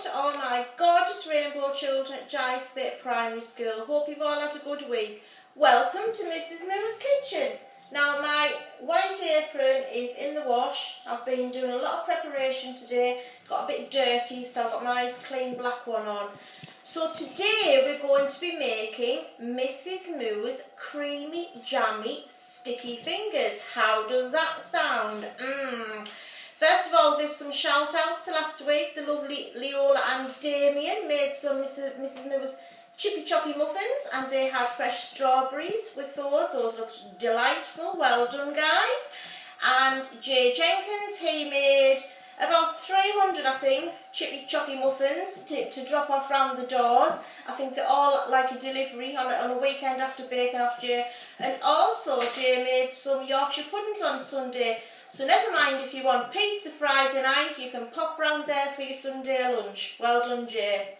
to all my gorgeous rainbow children at Jai Spit Primary School. Hope you've all had a good week. Welcome to Mrs Moore's kitchen. Now my white apron is in the wash. I've been doing a lot of preparation today. Got a bit dirty, so I've got my nice clean black one on. So today we're going to be making Mrs Moore's creamy jammy sticky fingers. How does that sound? First of all, give some shout outs to last week. The lovely Leola and Damien made some Mrs Moore's chippy choppy muffins, and they had fresh strawberries with those. Those looked delightful. Well done, guys. And Jay Jenkins, he made about 300, I think, chippy choppy muffins to drop off round the doors. I think they're all like a delivery on a weekend after baking off Jay. And also Jay made some Yorkshire puddings on Sunday. So never mind if you want pizza Friday night, you can pop round there for your Sunday lunch. Well done, Jay.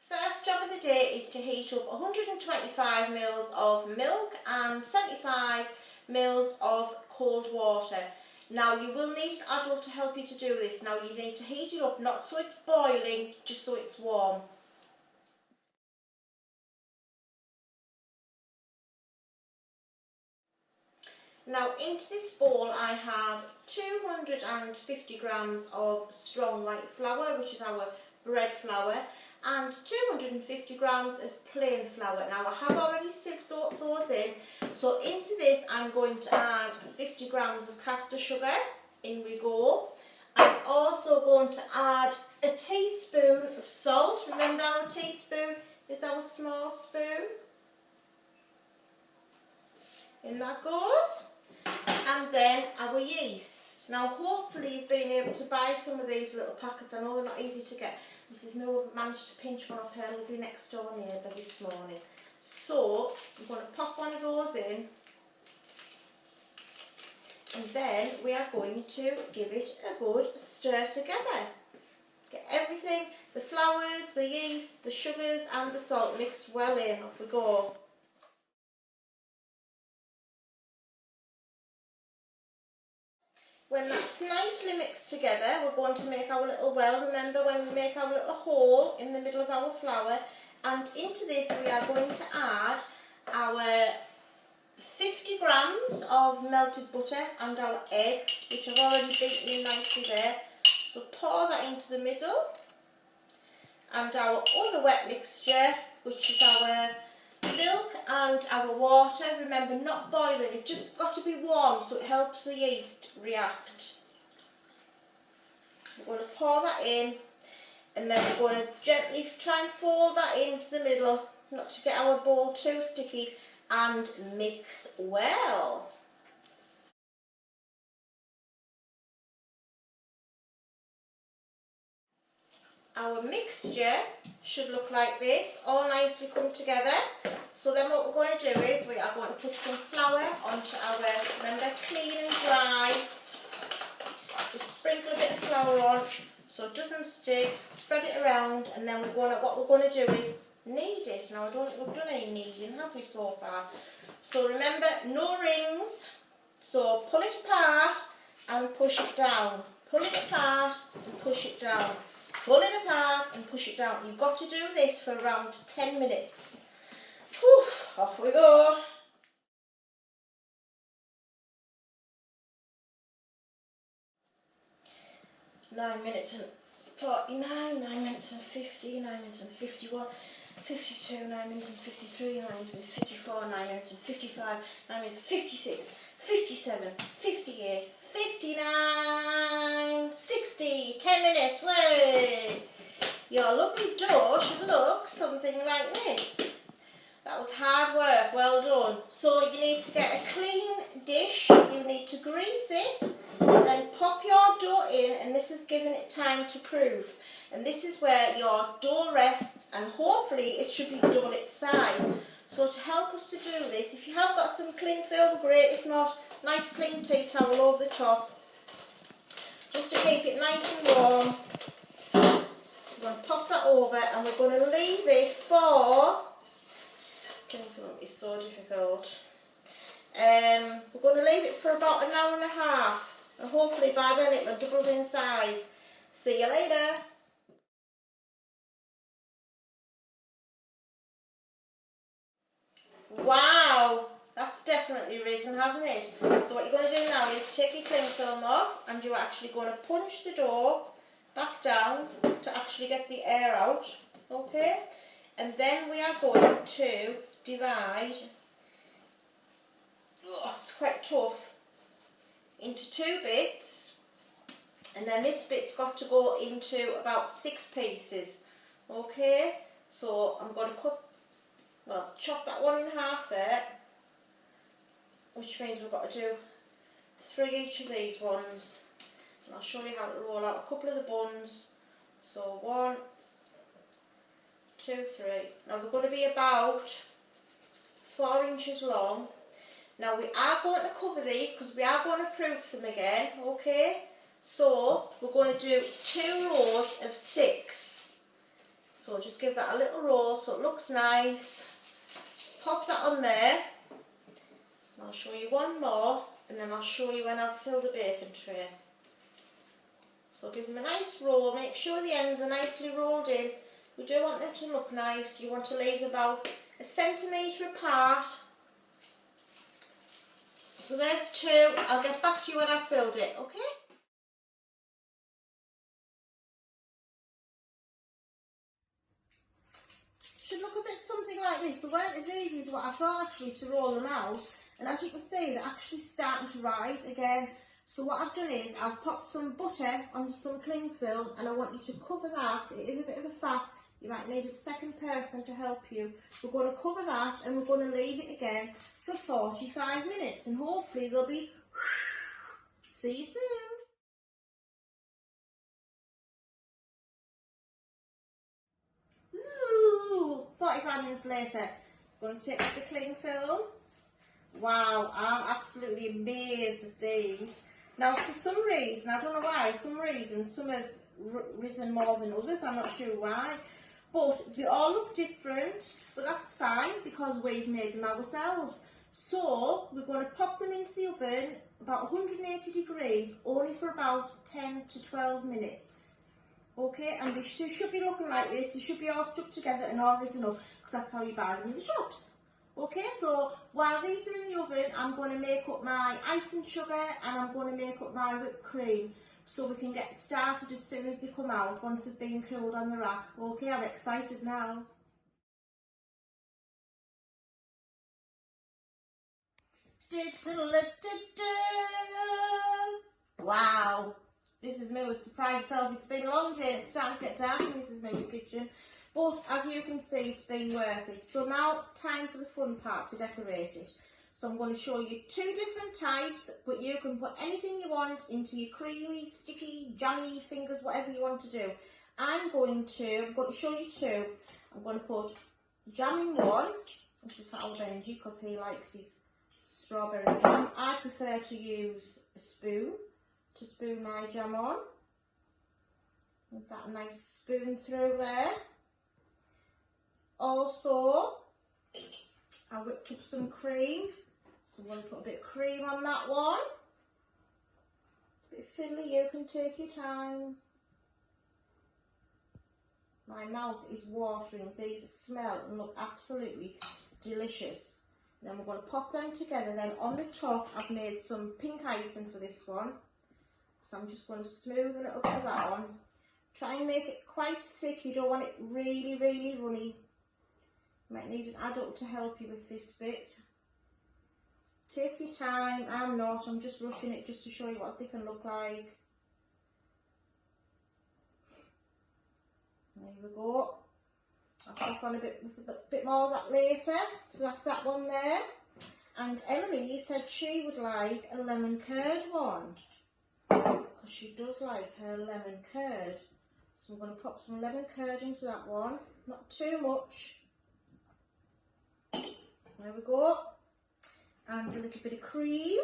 First job of the day is to heat up 125 ml of milk and 75 ml of cold water. Now you will need an adult to help you to do this. Now you need to heat it up, not so it's boiling, just so it's warm. Now into this bowl I have 250 grams of strong white flour, which is our bread flour, and 250 grams of plain flour. Now I have already sieved those in, so into this I'm going to add 50 grams of caster sugar. In we go. I'm also going to add a teaspoon of salt. Remember, our teaspoon is our small spoon. In that goes. And then our yeast. Now hopefully you've been able to buy some of these little packets. I know they're not easy to get. Mrs Moore managed to pinch one off her lovely next door neighbour this morning. So I'm going to pop one of those in, and then we are going to give it a good stir together. Get everything, the flours, the yeast, the sugars and the salt mixed well in. Off we go. When that's nicely mixed together, we're going to make our little well. Remember, when we make our little hole in the middle of our flour, and into this we are going to add our 50 grams of melted butter and our egg, which I've already beaten in nicely there. So pour that into the middle, and our other wet mixture, which is our milk and our water. Remember, not boiling, it's just got to be warm so it helps the yeast react. We're going to pour that in, and then we're going to gently try and fold that into the middle, not to get our bowl too sticky, and mix well. Our mixture should look like this, all nicely come together. So then what we're going to do is we are going to put some flour onto our, remember, clean and dry. Just sprinkle a bit of flour on so it doesn't stick, spread it around, and then what we're going to do is knead it. Now I don't think we've done any kneading, have we, so far? So remember, no rings, so pull it apart and push it down. Pull it apart and push it down. Pull it apart and push it down. You've got to do this for around 10 minutes. Whew, off we go. Nine minutes and 49, 9 minutes and 50, 9 minutes and 51, 52, 9 minutes and 53, 9 minutes and 54, 9 minutes and 55, 9 minutes and 56, 57, 58, 59, 60, 10 minutes, way! Your lovely dough should look something like this. That was hard work, well done. So you need to get a clean dish, you need to grease it, then pop your dough in, and this is giving it time to proof. And this is where your dough rests, and hopefully it should be double its size. So to help us to do this, if you have got some cling film, great. If not, nice clean tea towel over the top, just to keep it nice and warm. We're going to pop that over, and we're going to leave it for, cling film is so difficult, we're going to leave it for about an hour and a half. and hopefully by then it'll have doubled in size. See you later. Wow, that's definitely risen, hasn't it? So what you're going to do now is take your cling film off, and you're actually going to punch the dough back down to actually get the air out, okay? And then we are going to divide, it's quite tough, into 2 bits, and then this bit's got to go into about 6 pieces, okay? So I'm going to chop that one in half there, which means we've got to do 3 each of these ones, and I'll show you how to roll out a couple of the buns. So 1, 2, 3. Now they're going to be about 4 inches long. Now we are going to cover these because we are going to proof them again, okay? So we're going to do 2 rows of 6. So just give that a little roll so it looks nice. Pop that on there. And I'll show you one more, and then I'll show you when I've filled the baking tray. So give them a nice roll. Make sure the ends are nicely rolled in. We do want them to look nice. You want to leave them about 1 centimetre apart. So there's 2. I'll get back to you when I've filled it, okay? Should look a bit something like this. They weren't as easy as what I thought actually to roll them out. And as you can see, they're actually starting to rise again. So what I've done is I've popped some butter onto some cling film, and I want you to cover that. It is a bit of a faff. You might need a second person to help you. We're going to cover that, and we're going to leave it again for 45 minutes, and hopefully they'll be... See you soon. Ooh, 45 minutes later, I'm going to take off the cling film. Wow, I'm absolutely amazed at these. Now, for some reason, I don't know why, some have risen more than others, I'm not sure why. But they all look different, but that's fine because we've made them ourselves. So, we're going to pop them into the oven, about 180 degrees, only for about 10 to 12 minutes. Okay, and they should be looking like this. They should be all stuck together and all risen up, because that's how you buy them in the shops. Okay, so while these are in the oven, I'm going to make up my icing sugar, and I'm going to make up my whipped cream, so we can get started as soon as they come out, once they've been cooled on the rack. Okay, I'm excited now. Wow, Mrs. Miller's surprised herself. It's been a long day, it's starting to get dark in Mrs. Miller's kitchen. But as you can see, it's been worth it. So now, time for the fun part, to decorate it. So I'm going to show you 2 different types, but you can put anything you want into your creamy, sticky, jammy fingers, whatever you want to do. I'm going to show you 2. I'm going to put jam in one. This is for our Benji because he likes his strawberry jam. I prefer to use a spoon to spoon my jam on. With that nice spoon through there. Also, I whipped up some cream, so I'm going to put a bit of cream on that one. A bit fiddly, you can take your time. My mouth is watering. These smell and look absolutely delicious. Then we're going to pop them together. Then on the top, I've made some pink icing for this one. So I'm just going to smooth a little bit of that on. Try and make it quite thick. You don't want it really, really runny. You might need an adult to help you with this bit. Take your time. I'm not. I'm just rushing it just to show you what they can look like. There we go. I'll pop on a bit more of that later. So that's that one there. And Emily said she would like a lemon curd one, because she does like her lemon curd. So I'm going to pop some lemon curd into that one. Not too much. There we go. And a little bit of cream.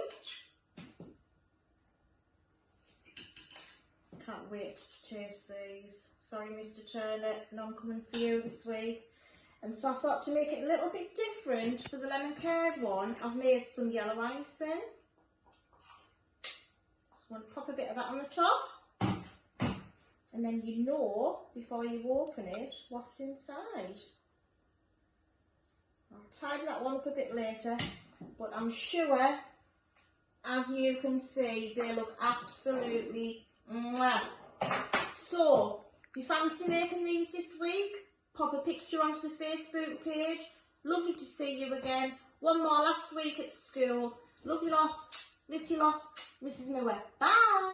Can't wait to taste these. Sorry, Mr. Turner, none coming for you this week. And so I thought to make it a little bit different for the lemon curd one, I've made some yellow icing. I'm going to pop a bit of that on the top. And then you know, before you open it, what's inside. I'll tidy that one up a bit later, but I'm sure, as you can see, they look absolutely mwah. So, if you fancy making these this week, pop a picture onto the Facebook page. Lovely to see you again. One more last week at school. Love you lot, miss you lot, Mrs. Miller. Bye!